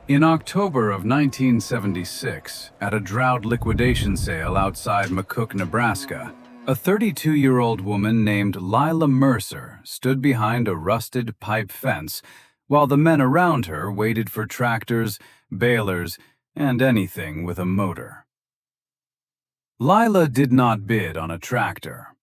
In October of 1976, at a drought liquidation sale outside McCook, Nebraska, a 32-year-old woman named Lila Mercer stood behind a rusted pipe fence while the men around her waited for tractors, balers, and anything with a motor. Lila did not bid on a tractor.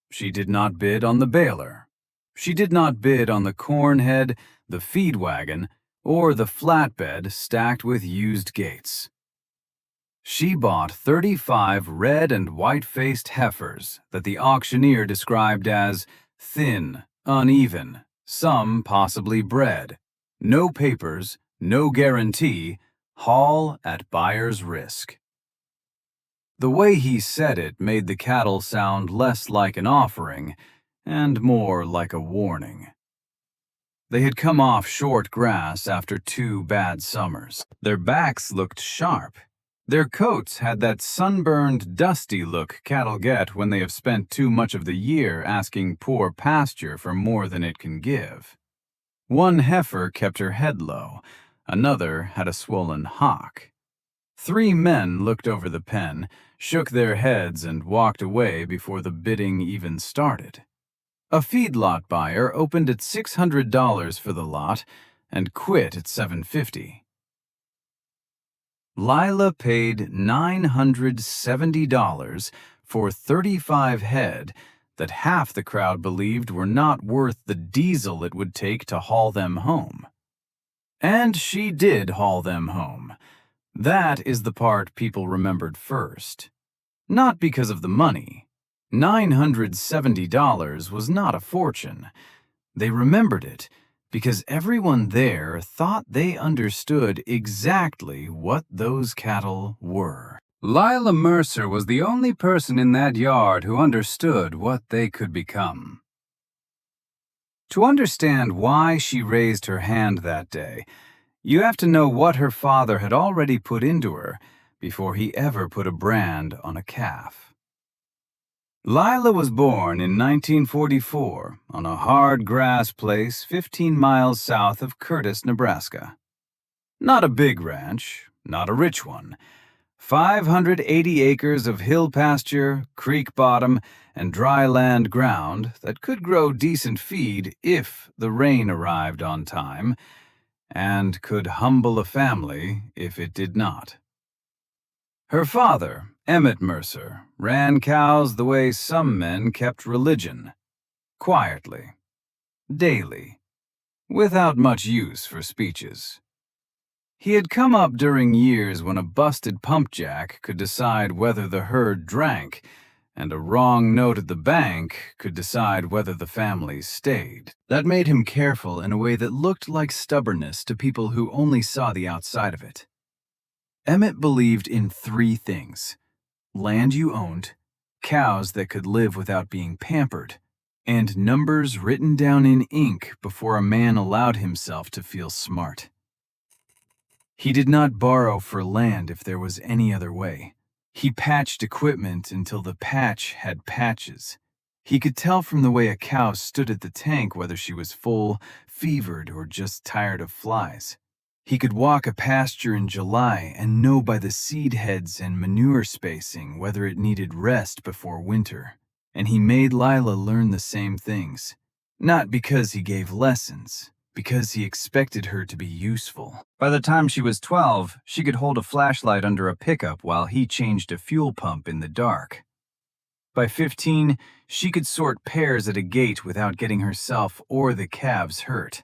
She did not bid on the baler. She did not bid on the corn head, the feed wagon, or the flatbed stacked with used gates. She bought 35 red and white-faced heifers that the auctioneer described as thin, uneven, some possibly bred, no papers, no guarantee, haul at buyer's risk. The way he said it made the cattle sound less like an offering and more like a warning. They had come off short grass after 2 bad summers. Their backs looked sharp. Their coats had that sunburned, dusty look cattle get when they have spent too much of the year asking poor pasture for more than it can give. One heifer kept her head low. Another had a swollen hock. 3 men looked over the pen, shook their heads, and walked away before the bidding even started. A feedlot buyer opened at $600 for the lot and quit at $750. Lila paid $970 for 35 head that half the crowd believed were not worth the diesel it would take to haul them home. And she did haul them home. That is the part people remembered first. Not because of the money. $970 was not a fortune. They remembered it because everyone there thought they understood exactly what those cattle were. Lila Mercer was the only person in that yard who understood what they could become. To understand why she raised her hand that day, you have to know what her father had already put into her before he ever put a brand on a calf. Lila was born in 1944 on a hard grass place 15 miles south of Curtis, Nebraska. Not a big ranch, not a rich one. 580 acres of hill pasture, creek bottom, and dry land ground that could grow decent feed if the rain arrived on time, and could humble a family if it did not. Her father, Emmett Mercer, ran cows the way some men kept religion, quietly, daily, without much use for speeches. He had come up during years when a busted pump jack could decide whether the herd drank, and a wrong note at the bank could decide whether the family stayed. That made him careful in a way that looked like stubbornness to people who only saw the outside of it. Emmett believed in 3 things: land you owned, cows that could live without being pampered, and numbers written down in ink before a man allowed himself to feel smart. He did not borrow for land if there was any other way. He patched equipment until the patch had patches. He could tell from the way a cow stood at the tank whether she was full, fevered, or just tired of flies. He could walk a pasture in July and know by the seed heads and manure spacing whether it needed rest before winter. And he made Lila learn the same things. Not because he gave lessons, because he expected her to be useful. By the time she was 12, she could hold a flashlight under a pickup while he changed a fuel pump in the dark. By 15, she could sort pears at a gate without getting herself or the calves hurt.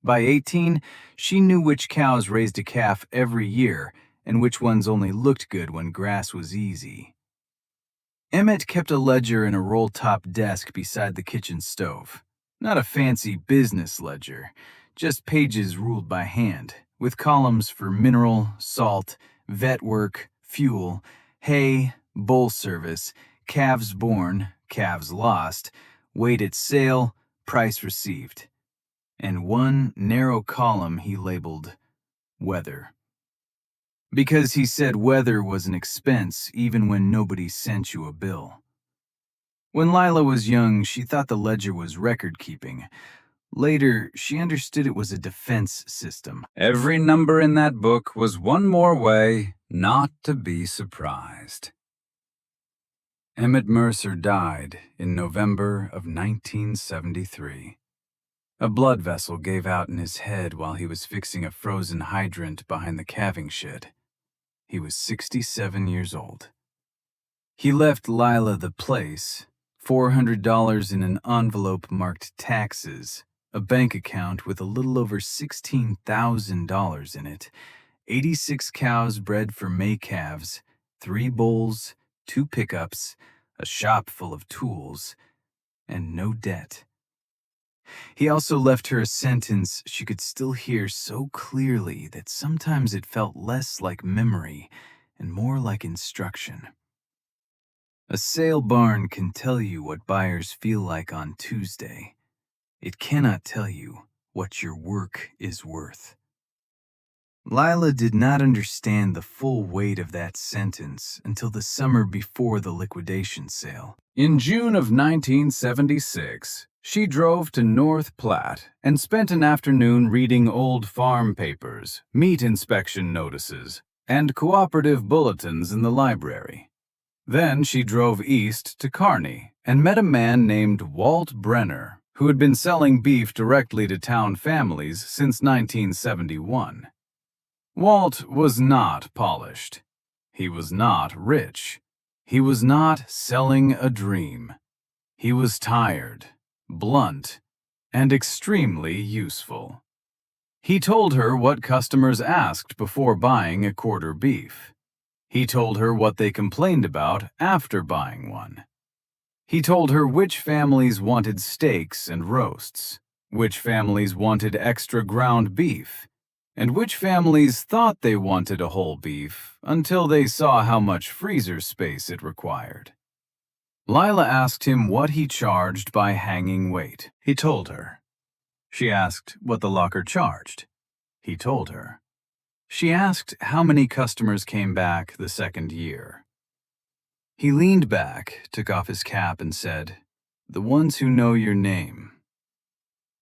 By 18, she knew which cows raised a calf every year and which ones only looked good when grass was easy. Emmett kept a ledger in a roll-top desk beside the kitchen stove. Not a fancy business ledger, just pages ruled by hand, with columns for mineral, salt, vet work, fuel, hay, bull service, calves born, calves lost, weight at sale, price received. And one narrow column he labeled weather. Because he said weather was an expense even when nobody sent you a bill. When Lila was young, she thought the ledger was record-keeping, Later, she understood it was a defense system. Every number in that book was one more way not to be surprised. Emmett Mercer died in November of 1973. A blood vessel gave out in his head while he was fixing a frozen hydrant behind the calving shed. He was 67 years old. He left Lila the place, $400 in an envelope marked taxes, a bank account with a little over $16,000 in it, 86 cows bred for May calves, 3 bulls, 2 pickups, a shop full of tools, and no debt. He also left her a sentence she could still hear so clearly that sometimes it felt less like memory and more like instruction. A sale barn can tell you what buyers feel like on Tuesday. It cannot tell you what your work is worth. Lila did not understand the full weight of that sentence until the summer before the liquidation sale. In June of 1976, she drove to North Platte and spent an afternoon reading old farm papers, meat inspection notices, and cooperative bulletins in the library. Then she drove east to Kearney and met a man named Walt Brenner, who had been selling beef directly to town families since 1971. Walt was not polished. He was not rich. He was not selling a dream. He was tired, blunt, and extremely useful. He told her what customers asked before buying a quarter beef. He told her what they complained about after buying one. He told her which families wanted steaks and roasts, which families wanted extra ground beef, and which families thought they wanted a whole beef until they saw how much freezer space it required. Lila asked him what he charged by hanging weight. He told her. She asked what the locker charged. He told her. She asked how many customers came back the second year. He leaned back, took off his cap, and said, "The ones who know your name."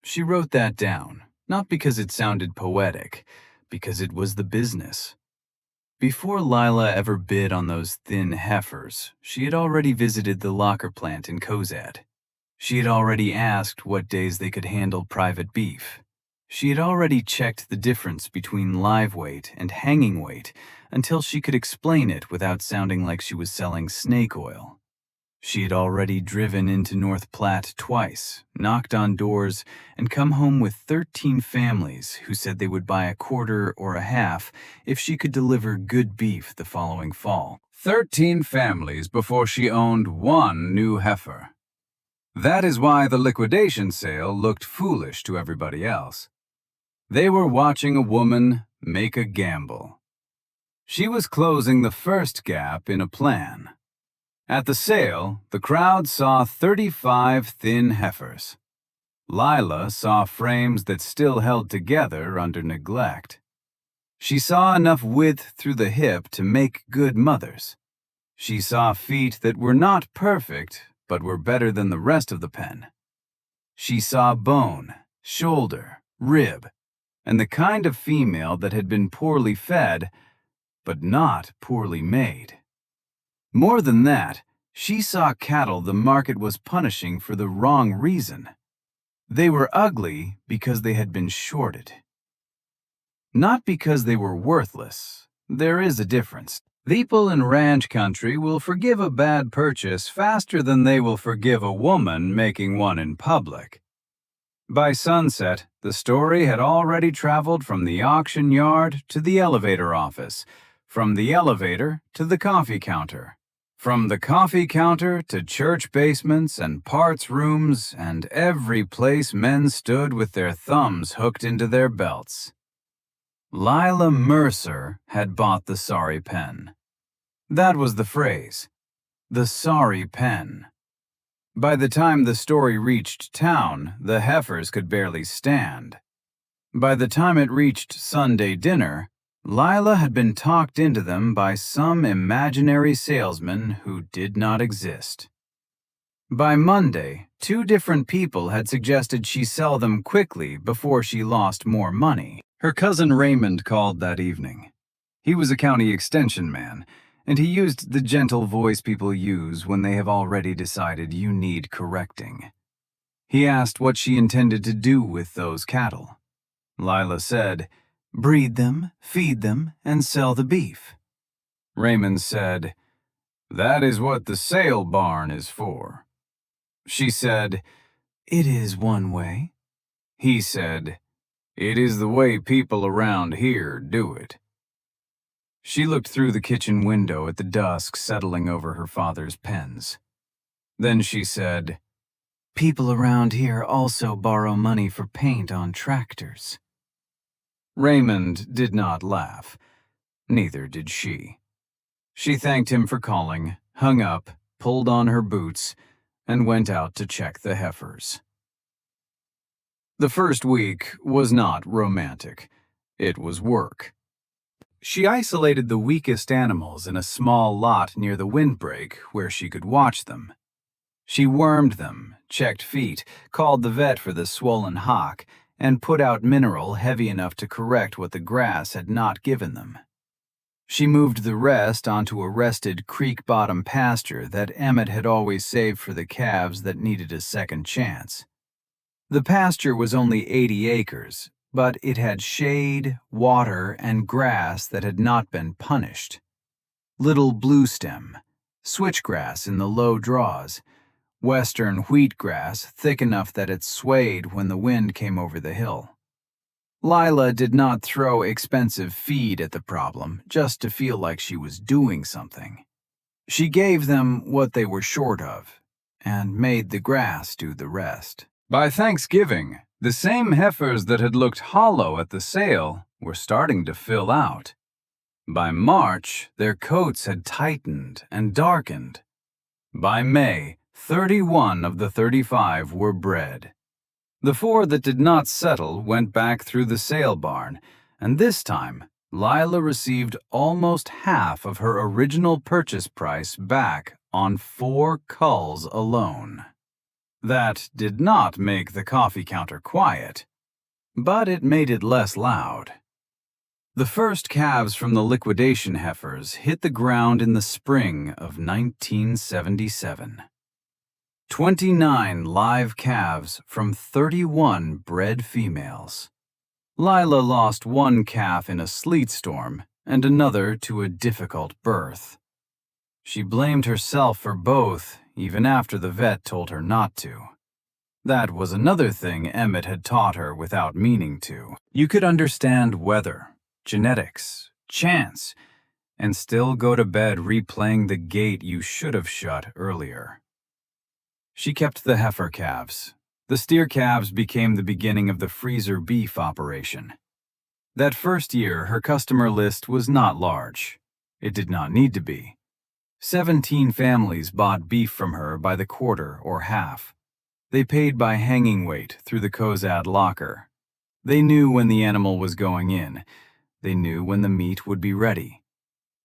She wrote that down, not because it sounded poetic, because it was the business. Before Lila ever bid on those thin heifers, she had already visited the locker plant in Cozad. She had already asked what days they could handle private beef. She had already checked the difference between live weight and hanging weight until she could explain it without sounding like she was selling snake oil. She had already driven into North Platte twice, knocked on doors, and come home with 13 families who said they would buy a quarter or a half if she could deliver good beef the following fall. 13 families before she owned one new heifer. That is why the liquidation sale looked foolish to everybody else. They were watching a woman make a gamble. She was closing the first gap in a plan. At the sale, the crowd saw 35 thin heifers. Lila saw frames that still held together under neglect. She saw enough width through the hip to make good mothers. She saw feet that were not perfect, but were better than the rest of the pen. She saw bone, shoulder, rib, and the kind of female that had been poorly fed, but not poorly made. More than that, she saw cattle the market was punishing for the wrong reason. They were ugly because they had been shorted. Not because they were worthless. There is a difference. People in ranch country will forgive a bad purchase faster than they will forgive a woman making one in public. By sunset, the story had already traveled from the auction yard to the elevator office, from the elevator to the coffee counter, from the coffee counter to church basements and parts rooms and every place men stood with their thumbs hooked into their belts. Lila Mercer had bought the sorry pen. That was the phrase. The sorry pen. By the time the story reached town, the heifers could barely stand. By the time it reached Sunday dinner, Lila had been talked into them by some imaginary salesman who did not exist. By Monday, 2 different people had suggested she sell them quickly before she lost more money. Her cousin Raymond called that evening. He was a county extension man, and he used the gentle voice people use when they have already decided you need correcting. He asked what she intended to do with those cattle. Lila said, "Breed them, feed them, and sell the beef." Raymond said, "That is what the sale barn is for." She said, "It is one way." He said, "It is the way people around here do it." She looked through the kitchen window at the dusk settling over her father's pens. Then she said, "People around here also borrow money for paint on tractors." Raymond did not laugh. Neither did she. She thanked him for calling, hung up, pulled on her boots, and went out to check the heifers. The first week was not romantic. It was work. She isolated the weakest animals in a small lot near the windbreak where she could watch them. She wormed them, checked feet, called the vet for the swollen hock, and put out mineral heavy enough to correct what the grass had not given them. She moved the rest onto a rested creek-bottom pasture that Emmett had always saved for the calves that needed a second chance. The pasture was only 80 acres, but it had shade, water, and grass that had not been punished. Little bluestem, switchgrass in the low draws, western wheatgrass thick enough that it swayed when the wind came over the hill. Lila did not throw expensive feed at the problem just to feel like she was doing something. She gave them what they were short of, and made the grass do the rest. By Thanksgiving, the same heifers that had looked hollow at the sale were starting to fill out. By March, their coats had tightened and darkened. By May, 31 of the 35 were bred. The 4 that did not settle went back through the sale barn, and this time, Lila received almost half of her original purchase price back on 4 culls alone. That did not make the coffee counter quiet, but it made it less loud. The first calves from the liquidation heifers hit the ground in the spring of 1977. 29 live calves from 31 bred females. Lila lost 1 calf in a sleet storm and another to a difficult birth. She blamed herself for both, even after the vet told her not to. That was another thing Emmett had taught her without meaning to. You could understand weather, genetics, chance, and still go to bed replaying the gate you should have shut earlier. She kept the heifer calves. The steer calves became the beginning of the freezer beef operation. That first year, her customer list was not large. It did not need to be. 17 families bought beef from her by the quarter or half. They paid by hanging weight through the Cozad locker. They knew when the animal was going in. They knew when the meat would be ready.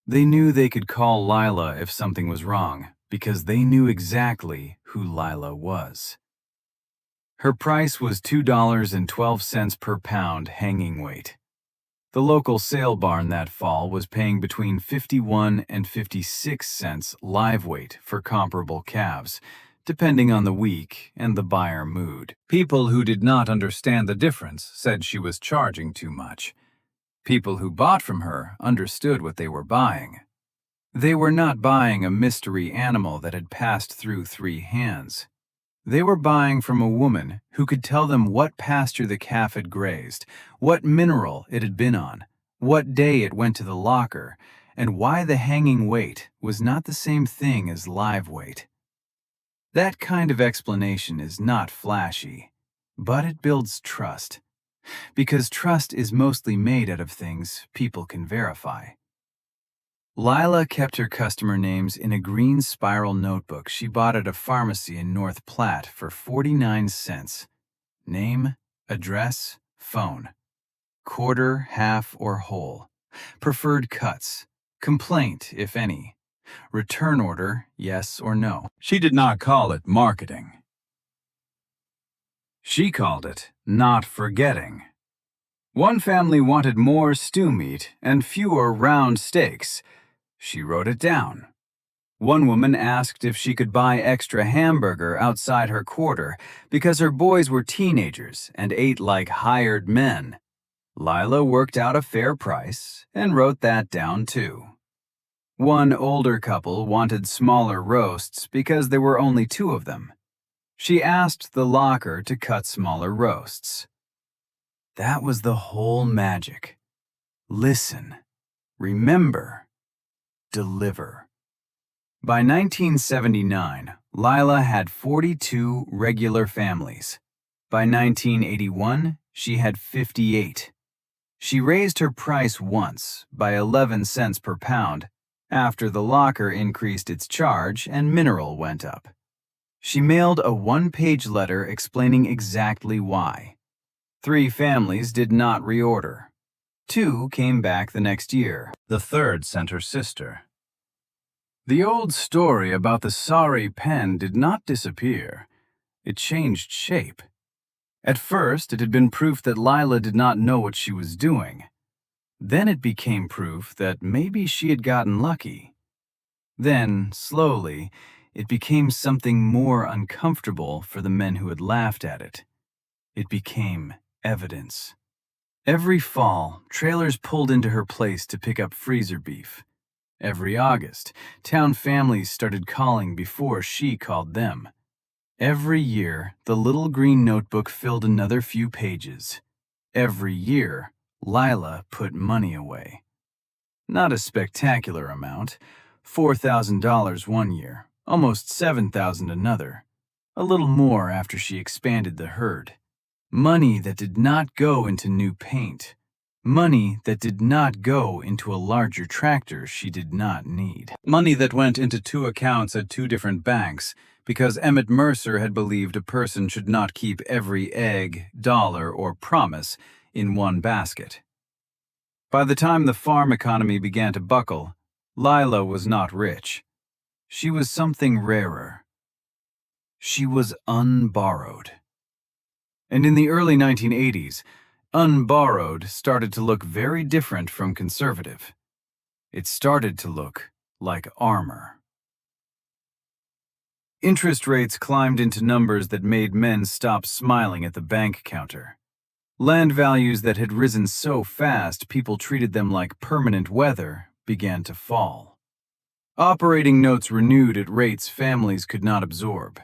They knew they could call Lila if something was wrong, because they knew exactly who Lila was. Her price was $2.12 per pound hanging weight. The local sale barn that fall was paying between 51 and 56 cents live weight for comparable calves, depending on the week and the buyer mood. People who did not understand the difference said she was charging too much. People who bought from her understood what they were buying. They were not buying a mystery animal that had passed through 3 hands. They were buying from a woman who could tell them what pasture the calf had grazed, what mineral it had been on, what day it went to the locker, and why the hanging weight was not the same thing as live weight. That kind of explanation is not flashy, but it builds trust, because trust is mostly made out of things people can verify. Lila kept her customer names in a green spiral notebook she bought at a pharmacy in North Platte for 49 cents. Name, address, phone. Quarter, half, or whole. Preferred cuts. Complaint, if any. Return order, yes or no. She did not call it marketing. She called it not forgetting. One family wanted more stew meat and fewer round steaks. She wrote it down. One woman asked if she could buy extra hamburger outside her quarter because her boys were teenagers and ate like hired men. Lila worked out a fair price and wrote that down too. One older couple wanted smaller roasts because there were only 2 of them. She asked the locker to cut smaller roasts. That was the whole magic. Listen, remember, deliver. By 1979, Lila had 42 regular families. By 1981, she had 58. She raised her price once by 11 cents per pound after the locker increased its charge and mineral went up. She mailed a 1-page letter explaining exactly why. 3 families did not reorder. 2 came back the next year. The 3rd sent her sister. The old story about the sorry pen did not disappear. It changed shape. At first, it had been proof that Lila did not know what she was doing. Then it became proof that maybe she had gotten lucky. Then, slowly, it became something more uncomfortable for the men who had laughed at it. It became evidence. Every fall, trailers pulled into her place to pick up freezer beef. Every August, town families started calling before she called them. Every year, the little green notebook filled another few pages. Every year, Lila put money away. Not a spectacular amount, $4,000 one year, almost $7,000 another. A little more after she expanded the herd. Money that did not go into new paint. Money that did not go into a larger tractor she did not need. Money that went into 2 accounts at 2 different banks because Emmett Mercer had believed a person should not keep every egg, dollar, or promise in one basket. By the time the farm economy began to buckle, Lila was not rich. She was something rarer. She was unborrowed. And in the early 1980s, unborrowed started to look very different from conservative. It started to look like armor. Interest rates climbed into numbers that made men stop smiling at the bank counter. Land values that had risen so fast people treated them like permanent weather began to fall. Operating notes renewed at rates families could not absorb.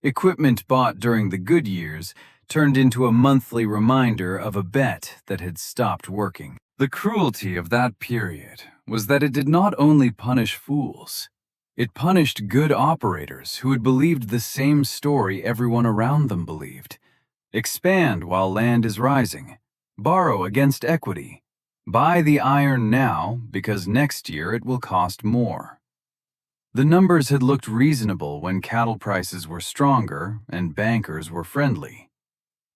Equipment bought during the good years turned into a monthly reminder of a bet that had stopped working. The cruelty of that period was that it did not only punish fools, it punished good operators who had believed the same story everyone around them believed. Expand while land is rising. Borrow against equity. Buy the iron now because next year it will cost more. The numbers had looked reasonable when cattle prices were stronger and bankers were friendly.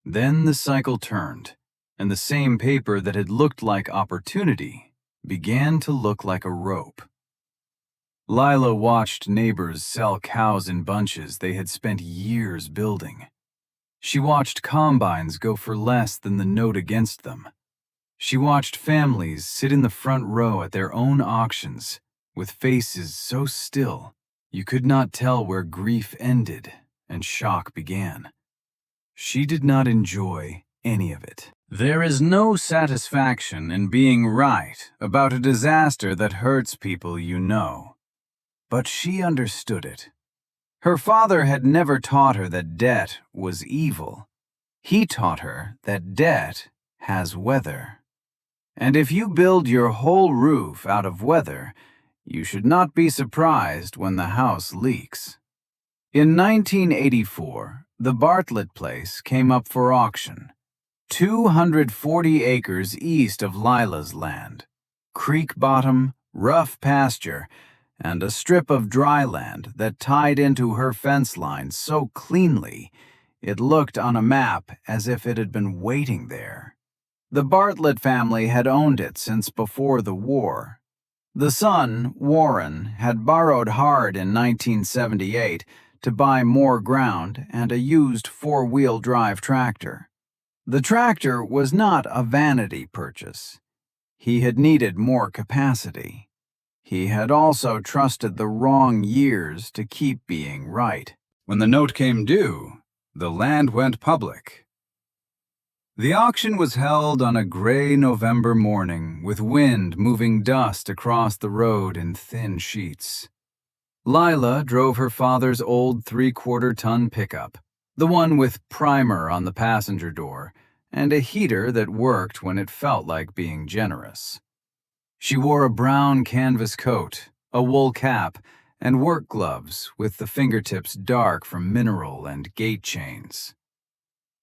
Then the cycle turned, and the same paper that had looked like opportunity began to look like a rope. Lila watched neighbors sell cows in bunches they had spent years building. She watched combines go for less than the note against them. She watched families sit in the front row at their own auctions, with faces so still you could not tell where grief ended and shock began. She did not enjoy any of it. There is no satisfaction in being right about a disaster that hurts people you know. But she understood it. Her father had never taught her that debt was evil. He taught her that debt has weather. And if you build your whole roof out of weather, you should not be surprised when the house leaks. In 1984, the Bartlett place came up for auction. 240 acres east of Lila's land. Creek bottom, rough pasture, and a strip of dry land that tied into her fence line so cleanly it looked on a map as if it had been waiting there. The Bartlett family had owned it since before the war. The son, Warren, had borrowed hard in 1978 to buy more ground and a used four-wheel drive tractor. The tractor was not a vanity purchase. He had needed more capacity. He had also trusted the wrong years to keep being right. When the note came due, the land went public. The auction was held on a gray November morning, with wind moving dust across the road in thin sheets. Lila drove her father's old 3/4-ton pickup, the one with primer on the passenger door and a heater that worked when it felt like being generous. She wore a brown canvas coat, a wool cap, and work gloves with the fingertips dark from mineral and gate chains.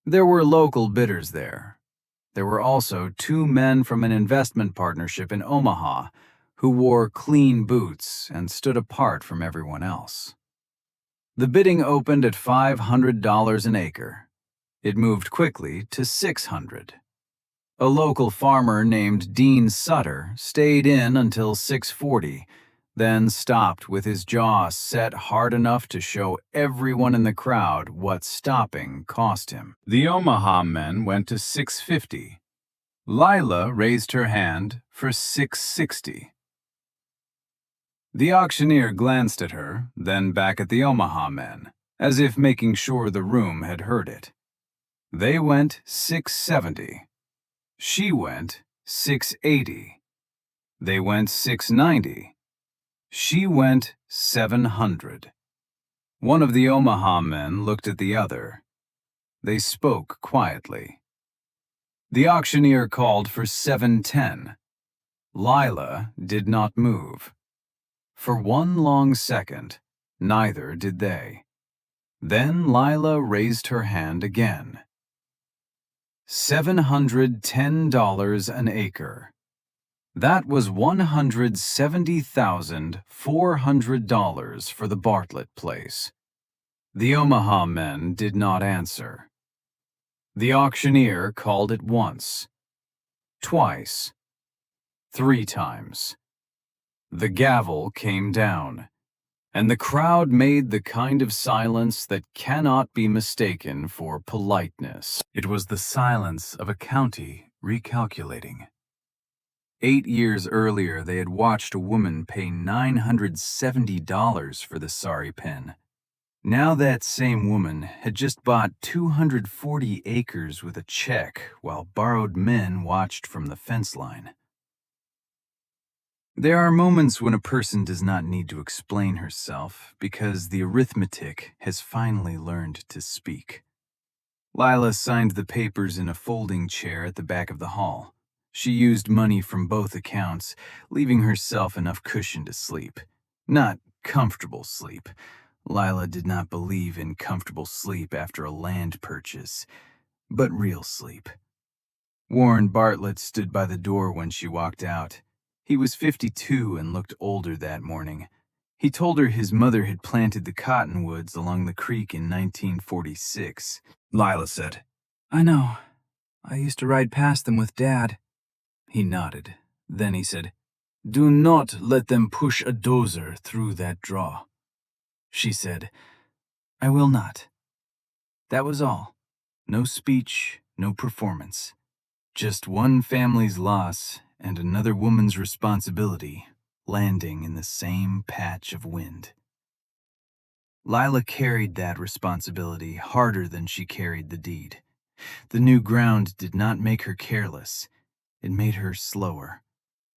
There were local bidders there. There were also 2 men from an investment partnership in Omaha who wore clean boots and stood apart from everyone else. The bidding opened at $500 an acre. It moved quickly to $600. A local farmer named Dean Sutter stayed in until $640, then stopped with his jaw set hard enough to show everyone in the crowd what stopping cost him. The Omaha men went to $650. Lila raised her hand for $660. The auctioneer glanced at her, then back at the Omaha men, as if making sure the room had heard it. They went $670. She went $680. They went $690. She went $700. One of the Omaha men looked at the other. They spoke quietly. The auctioneer called for $710. Lila did not move. For one long second, neither did they. Then Lila raised her hand again. $710 an acre. That was $170,400 for the Bartlett place. The Omaha men did not answer. The auctioneer called it once, twice, 3 times. The gavel came down, and the crowd made the kind of silence that cannot be mistaken for politeness. It was the silence of a county recalculating. 8 years earlier, they had watched a woman pay $970 for the sorry pen. Now that same woman had just bought 240 acres with a check while borrowed men watched from the fence line. There are moments when a person does not need to explain herself because the arithmetic has finally learned to speak. Lila signed the papers in a folding chair at the back of the hall. She used money from both accounts, leaving herself enough cushion to sleep. Not comfortable sleep. Lila did not believe in comfortable sleep after a land purchase, but real sleep. Warren Bartlett stood by the door when she walked out. He was 52 and looked older that morning. He told her his mother had planted the cottonwoods along the creek in 1946. Lila said, "I know. I used to ride past them with Dad." He nodded. Then he said, "Do not let them push a dozer through that draw." She said, "I will not." That was all. No speech, no performance. Just one family's loss and another woman's responsibility landing in the same patch of wind. Lila carried that responsibility harder than she carried the deed. The new ground did not make her careless. It made her slower.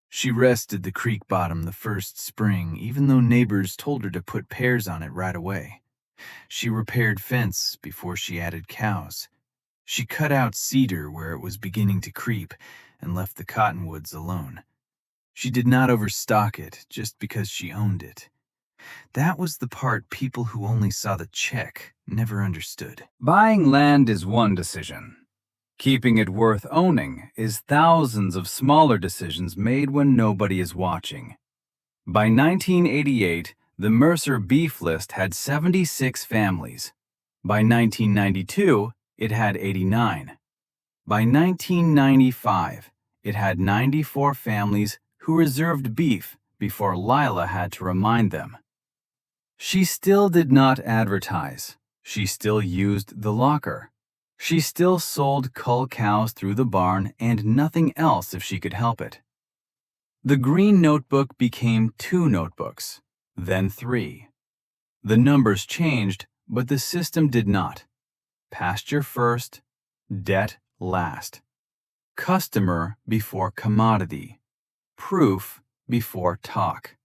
She rested the creek bottom the first spring, even though neighbors told her to put pears on it right away. She repaired fence before she added cows. She cut out cedar where it was beginning to creep and left the cottonwoods alone. She did not overstock it just because she owned it. That was the part people who only saw the check never understood. Buying land is one decision. Keeping it worth owning is thousands of smaller decisions made when nobody is watching. By 1988, the Mercer beef list had 76 families. By 1992, it had 89. By 1995, it had 94 families who reserved beef before Lila had to remind them. She still did not advertise. She still used the locker. She still sold cull cows through the barn and nothing else if she could help it. The green notebook became 2 notebooks, then 3. The numbers changed, but the system did not. Pasture first, debt last. Customer before commodity. Proof before talk.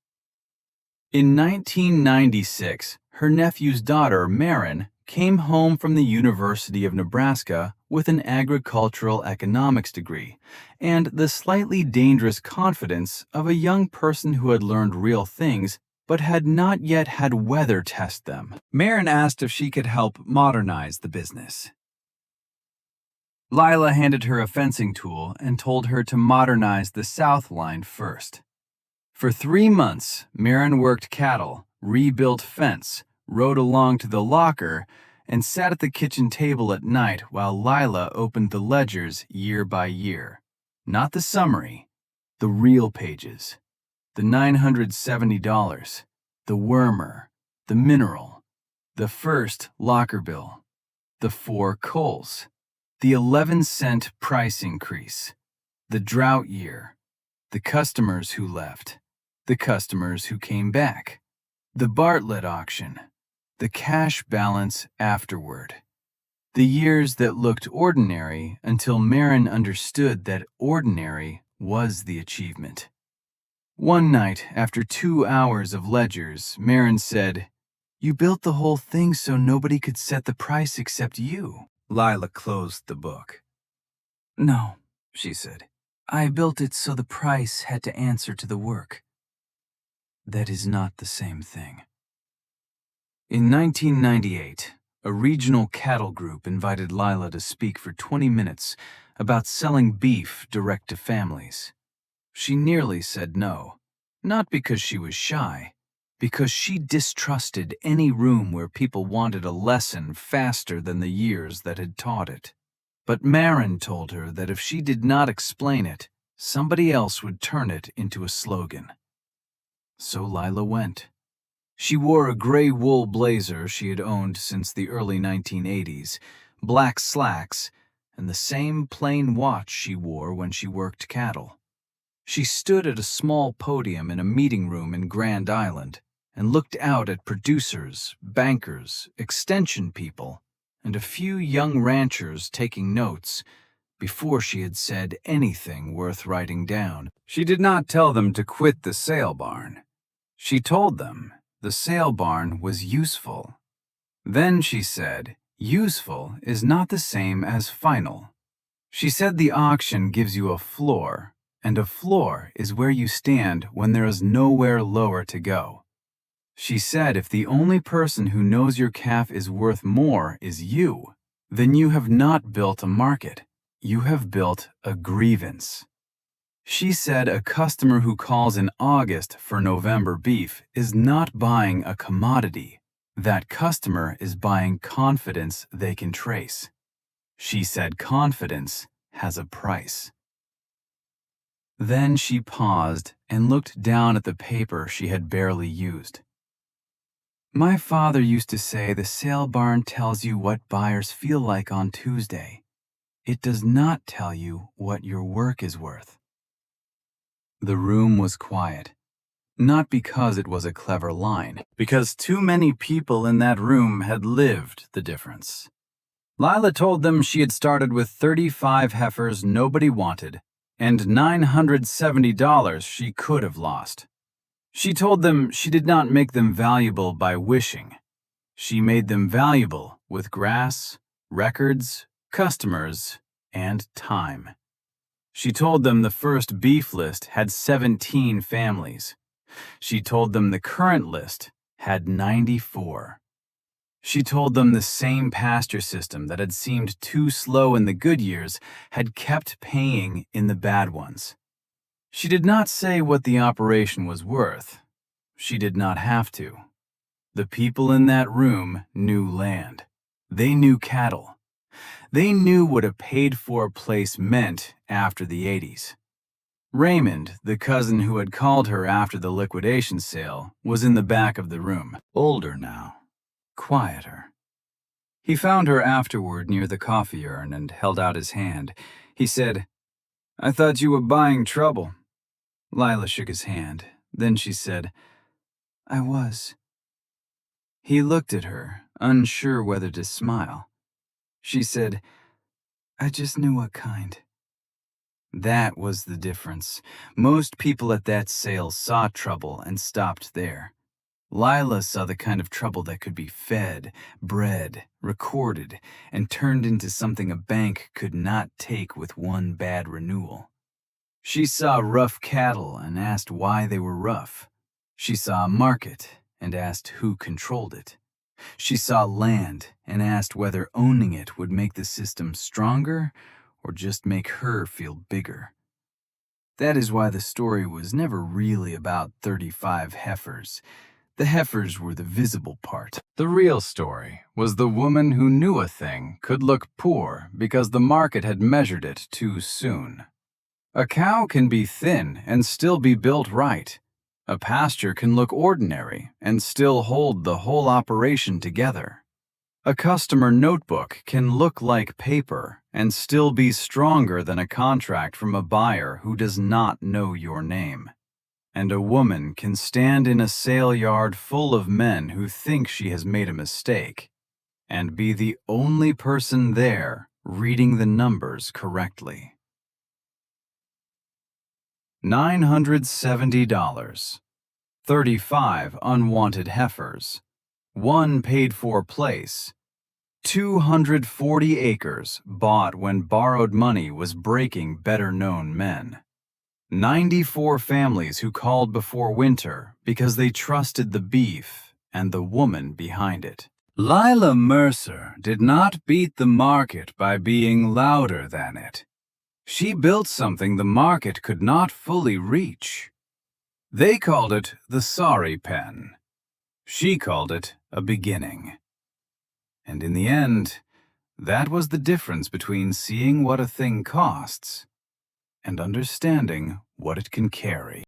In 1996, her nephew's daughter, Marin, came home from the University of Nebraska with an agricultural economics degree and the slightly dangerous confidence of a young person who had learned real things but had not yet had weather test them. Marin asked if she could help modernize the business. Lila handed her a fencing tool and told her to modernize the south line first. For 3 months, Marin worked cattle, rebuilt fence, rode along to the locker, and sat at the kitchen table at night while Lila opened the ledgers year by year. Not the summary, the real pages. The $970, the wormer, the mineral, the first locker bill, the 4 culls, the 11-cent price increase, the drought year, the customers who left, the customers who came back, the Bartlett auction, the cash balance afterward. The years that looked ordinary until Marin understood that ordinary was the achievement. One night, after 2 hours of ledgers, Marin said, "You built the whole thing so nobody could set the price except you." Lila closed the book. "No," she said. "I built it so the price had to answer to the work." That is not the same thing. In 1998, a regional cattle group invited Lila to speak for 20 minutes about selling beef direct to families. She nearly said no, not because she was shy, because she distrusted any room where people wanted a lesson faster than the years that had taught it. But Marin told her that if she did not explain it, somebody else would turn it into a slogan. So Lila went. She wore a gray wool blazer she had owned since the early 1980s, black slacks, and the same plain watch she wore when she worked cattle. She stood at a small podium in a meeting room in Grand Island and looked out at producers, bankers, extension people, and a few young ranchers taking notes before she had said anything worth writing down. She did not tell them to quit the sale barn. She told them the sale barn was useful. Then she said, useful is not the same as final. She said the auction gives you a floor, and a floor is where you stand when there is nowhere lower to go. She said if the only person who knows your calf is worth more is you, then you have not built a market. You have built a grievance. She said a customer who calls in August for November beef is not buying a commodity. That customer is buying confidence they can trace. She said confidence has a price. Then she paused and looked down at the paper she had barely used. My father used to say the sale barn tells you what buyers feel like on Tuesday. It does not tell you what your work is worth. The room was quiet, not because it was a clever line, because too many people in that room had lived the difference. Lila told them she had started with 35 heifers nobody wanted and $970 she could have lost. She told them she did not make them valuable by wishing. She made them valuable with grass, records, customers, and time. She told them the first beef list had 17 families. She told them the current list had 94. She told them the same pasture system that had seemed too slow in the good years had kept paying in the bad ones. She did not say what the operation was worth. She did not have to. The people in that room knew land. They knew cattle. They knew what a paid-for place meant after the 80s. Raymond, the cousin who had called her after the liquidation sale, was in the back of the room, older now, quieter. He found her afterward near the coffee urn and held out his hand. He said, "I thought you were buying trouble." Lila shook his hand. Then she said, "I was." He looked at her, unsure whether to smile. She said, "I just knew what kind." That was the difference. Most people at that sale saw trouble and stopped there. Lila saw the kind of trouble that could be fed, bred, recorded, and turned into something a bank could not take with one bad renewal. She saw rough cattle and asked why they were rough. She saw a market and asked who controlled it. She saw land and asked whether owning it would make the system stronger or just make her feel bigger. That is why the story was never really about 35 heifers. The heifers were the visible part. The real story was the woman who knew a thing could look poor because the market had measured it too soon. A cow can be thin and still be built right. A pasture can look ordinary and still hold the whole operation together. A customer notebook can look like paper and still be stronger than a contract from a buyer who does not know your name. And a woman can stand in a sale yard full of men who think she has made a mistake and be the only person there reading the numbers correctly. $970. 35 unwanted heifers. 1 paid-for place. 240 acres bought when borrowed money was breaking better-known men. 94 families who called before winter because they trusted the beef and the woman behind it. Lila Mercer did not beat the market by being louder than it. She built something the market could not fully reach. They called it the sorry pen. She called it a beginning. And in the end, that was the difference between seeing what a thing costs and understanding what it can carry.